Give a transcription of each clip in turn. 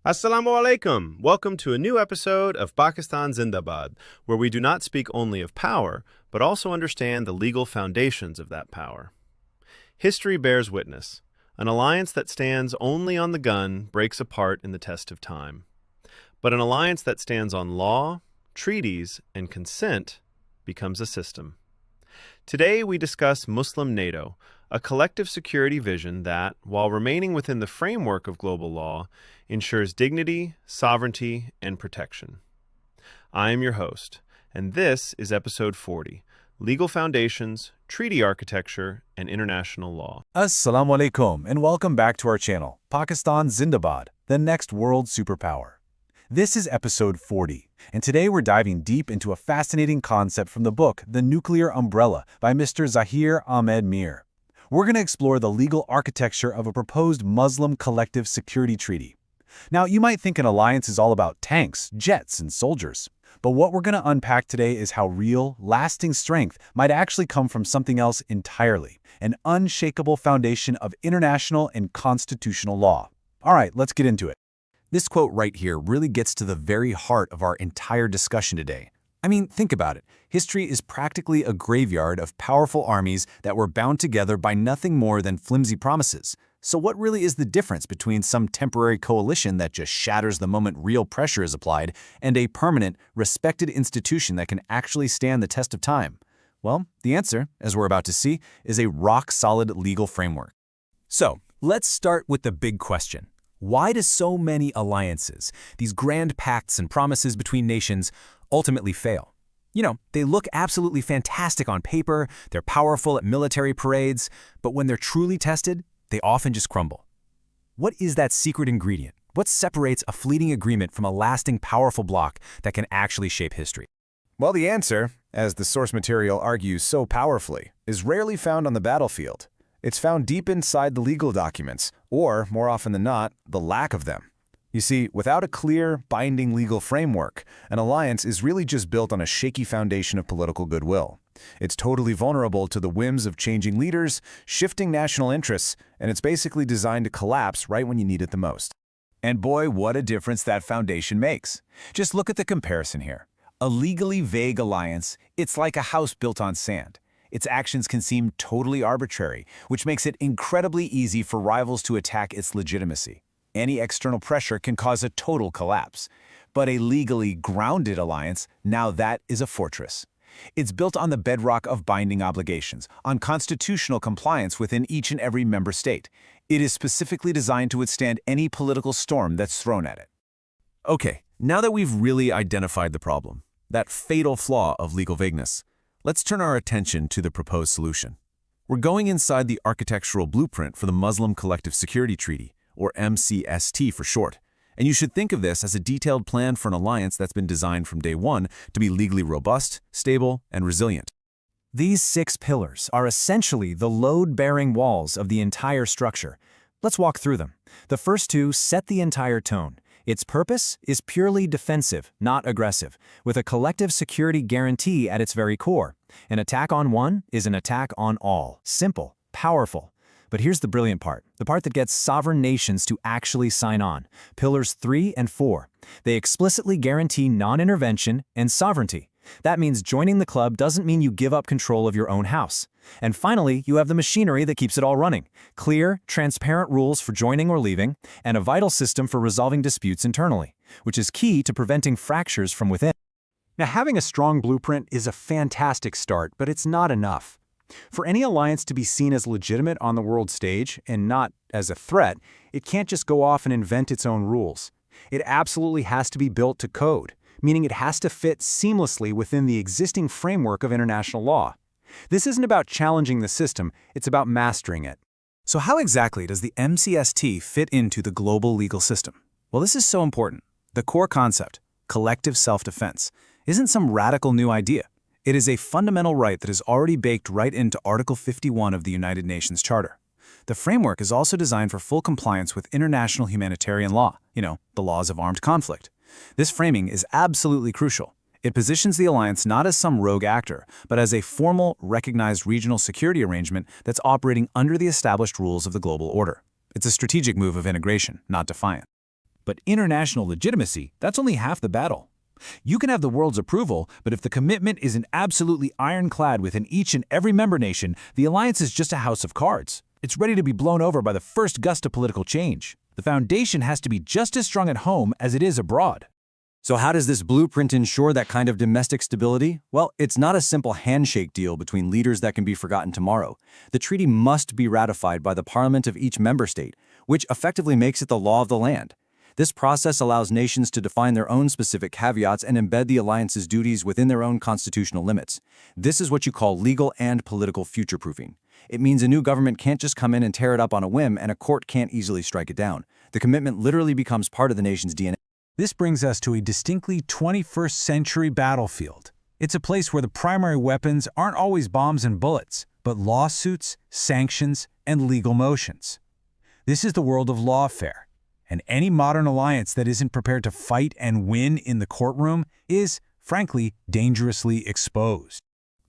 Assalamu alaikum. Welcome to a new episode of Pakistan Zindabad, where we do not speak only of power, but also understand the legal foundations of that power. History bears witness. An alliance that stands only on the gun breaks apart in the test of time. But an alliance that stands on law, treaties, and consent becomes a system. Today we discuss Muslim NATO, a collective security vision that, while remaining within the framework of global law, ensures dignity, sovereignty, and protection. I am your host, and this is Episode 40, Legal Foundations, Treaty Architecture, and International Law. Assalamu alaikum, and welcome back to our channel, Pakistan Zindabad, the next world superpower. This is Episode 40, and today we're diving deep into a fascinating concept from the book The Nuclear Umbrella by Mr. Zahir Ahmed Mir. We're going to explore the legal architecture of a proposed Muslim collective security treaty. Now, you might think an alliance is all about tanks, jets, and soldiers. But what we're going to unpack today is how real, lasting strength might actually come from something else entirely, an unshakable foundation of international and constitutional law. All right, let's get into it. This quote right here really gets to the very heart of our entire discussion today. I mean, think about it. History is practically a graveyard of powerful armies that were bound together by nothing more than flimsy promises. So what really is the difference between some temporary coalition that just shatters the moment real pressure is applied and a permanent, respected institution that can actually stand the test of time? Well, the answer, as we're about to see, is a rock-solid legal framework. So, let's start with the big question. Why do so many alliances, these grand pacts and promises between nations, ultimately fail? You know, they look absolutely fantastic on paper, they're powerful at military parades, but when they're truly tested, they often just crumble. What is that secret ingredient? What separates a fleeting agreement from a lasting, powerful bloc that can actually shape history? Well, the answer, as the source material argues so powerfully, is rarely found on the battlefield. It's found deep inside the legal documents, or, more often than not, the lack of them. You see, without a clear, binding legal framework, an alliance is really just built on a shaky foundation of political goodwill. It's totally vulnerable to the whims of changing leaders, shifting national interests, and it's basically designed to collapse right when you need it the most. And boy, what a difference that foundation makes. Just look at the comparison here. A legally vague alliance, it's like a house built on sand. Its actions can seem totally arbitrary, which makes it incredibly easy for rivals to attack its legitimacy. Any external pressure can cause a total collapse. But a legally grounded alliance, now that is a fortress. It's built on the bedrock of binding obligations, on constitutional compliance within each and every member state. It is specifically designed to withstand any political storm that's thrown at it. Okay, now that we've really identified the problem, that fatal flaw of legal vagueness, let's turn our attention to the proposed solution. We're going inside the architectural blueprint for the Muslim Collective Security Treaty, or MCST for short. And you should think of this as a detailed plan for an alliance that's been designed from day one to be legally robust, stable, and resilient. These 6 pillars are essentially the load-bearing walls of the entire structure. Let's walk through them. The first 2 set the entire tone. Its purpose is purely defensive, not aggressive, with a collective security guarantee at its very core. An attack on one is an attack on all. Simple, powerful. But here's the brilliant part, the part that gets sovereign nations to actually sign on. Pillars 3 and 4. They explicitly guarantee non-intervention and sovereignty. That means joining the club doesn't mean you give up control of your own house. And finally, you have the machinery that keeps it all running. Clear, transparent rules for joining or leaving, and a vital system for resolving disputes internally, which is key to preventing fractures from within. Now, having a strong blueprint is a fantastic start, but it's not enough. For any alliance to be seen as legitimate on the world stage and not as a threat, it can't just go off and invent its own rules. It absolutely has to be built to code, meaning it has to fit seamlessly within the existing framework of international law. This isn't about challenging the system, it's about mastering it. So how exactly does the MCST fit into the global legal system? Well, this is so important. The core concept, collective self-defense, isn't some radical new idea. It is a fundamental right that is already baked right into Article 51 of the United Nations Charter. The framework is also designed for full compliance with international humanitarian law, the laws of armed conflict. This framing is absolutely crucial. It positions the alliance not as some rogue actor, but as a formal, recognized regional security arrangement that's operating under the established rules of the global order. It's a strategic move of integration, not defiant. But international legitimacy, that's only half the battle. You can have the world's approval, but if the commitment isn't absolutely ironclad within each and every member nation, the alliance is just a house of cards. It's ready to be blown over by the first gust of political change. The foundation has to be just as strong at home as it is abroad. So how does this blueprint ensure that kind of domestic stability? Well, it's not a simple handshake deal between leaders that can be forgotten tomorrow. The treaty must be ratified by the parliament of each member state, which effectively makes it the law of the land. This process allows nations to define their own specific caveats and embed the alliance's duties within their own constitutional limits. This is what you call legal and political future-proofing. It means a new government can't just come in and tear it up on a whim, and a court can't easily strike it down. The commitment literally becomes part of the nation's DNA. This brings us to a distinctly 21st century battlefield. It's a place where the primary weapons aren't always bombs and bullets, but lawsuits, sanctions, and legal motions. This is the world of lawfare, and any modern alliance that isn't prepared to fight and win in the courtroom is, frankly, dangerously exposed.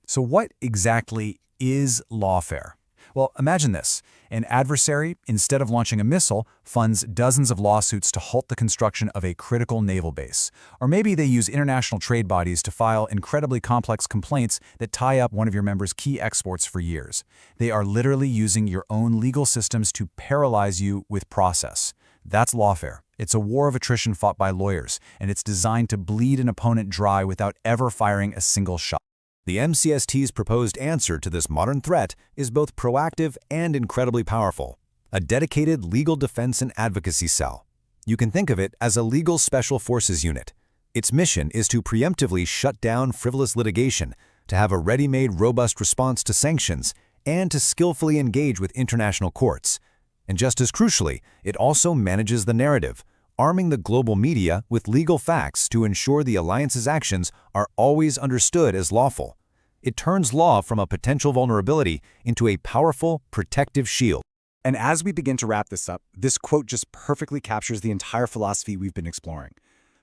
So what exactly is lawfare? Well, imagine this. An adversary, instead of launching a missile, funds dozens of lawsuits to halt the construction of a critical naval base. Or maybe they use international trade bodies to file incredibly complex complaints that tie up one of your members' key exports for years. They are literally using your own legal systems to paralyze you with process. That's lawfare. It's a war of attrition fought by lawyers, and it's designed to bleed an opponent dry without ever firing a single shot. The MCST's proposed answer to this modern threat is both proactive and incredibly powerful. A dedicated legal defense and advocacy cell. You can think of it as a legal special forces unit. Its mission is to preemptively shut down frivolous litigation, to have a ready-made, robust response to sanctions, and to skillfully engage with international courts. And just as crucially, it also manages the narrative, arming the global media with legal facts to ensure the alliance's actions are always understood as lawful. It turns law from a potential vulnerability into a powerful, protective shield. And as we begin to wrap this up, this quote just perfectly captures the entire philosophy we've been exploring.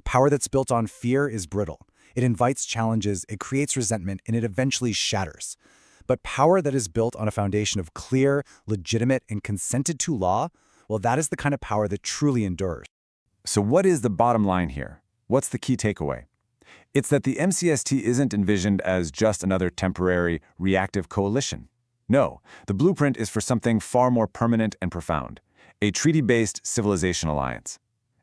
Power that's built on fear is brittle. It invites challenges, it creates resentment, and it eventually shatters. But power that is built on a foundation of clear, legitimate, and consented to law, well, that is the kind of power that truly endures. So what is the bottom line here? What's the key takeaway? It's that the MCST isn't envisioned as just another temporary, reactive coalition. No, the blueprint is for something far more permanent and profound, a treaty-based civilization alliance.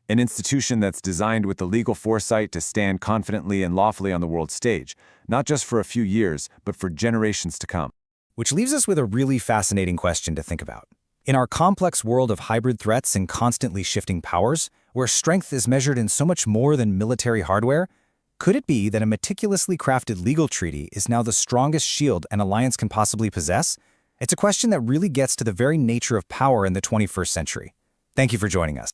An institution that's designed with the legal foresight to stand confidently and lawfully on the world stage, not just for a few years, but for generations to come. Which leaves us with a really fascinating question to think about. In our complex world of hybrid threats and constantly shifting powers, where strength is measured in so much more than military hardware, could it be that a meticulously crafted legal treaty is now the strongest shield an alliance can possibly possess? It's a question that really gets to the very nature of power in the 21st century. Thank you for joining us.